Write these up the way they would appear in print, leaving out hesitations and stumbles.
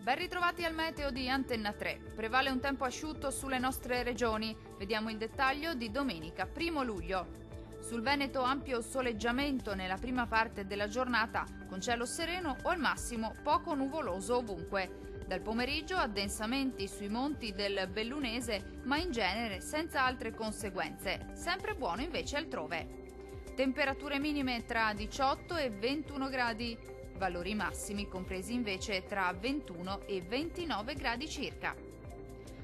Ben ritrovati al meteo di Antenna 3. Prevale un tempo asciutto sulle nostre regioni. Vediamo il dettaglio di domenica 1 luglio. Sul Veneto ampio soleggiamento nella prima parte della giornata, con cielo sereno o al massimo poco nuvoloso ovunque. Dal pomeriggio addensamenti sui monti del Bellunese, ma in genere senza altre conseguenze. Sempre buono invece altrove. Temperature minime tra 18 e 21 gradi. Valori massimi compresi invece tra 21 e 29 gradi circa.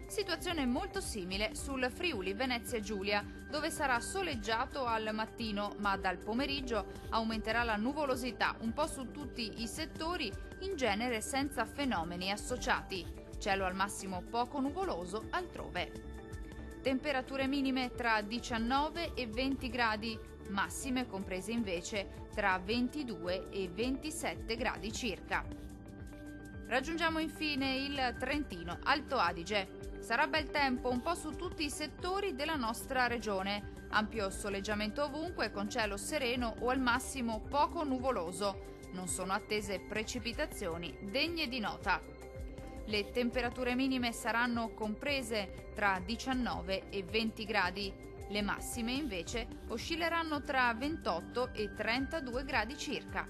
Situazione molto simile sul Friuli Venezia Giulia, dove sarà soleggiato al mattino, ma dal pomeriggio aumenterà la nuvolosità un po' su tutti i settori, in genere senza fenomeni associati. Cielo al massimo poco nuvoloso altrove. Temperature minime tra 19 e 20 gradi, massime comprese invece tra 22 e 27 gradi circa. Raggiungiamo infine il Trentino Alto Adige. Sarà bel tempo un po' su tutti i settori della nostra regione. Ampio soleggiamento ovunque con cielo sereno o al massimo poco nuvoloso. Non sono attese precipitazioni degne di nota. Le temperature minime saranno comprese tra 19 e 20 gradi. Le massime invece oscilleranno tra 28 e 32 gradi circa.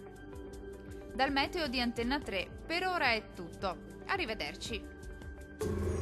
Dal meteo di Antenna 3 per ora è tutto. Arrivederci.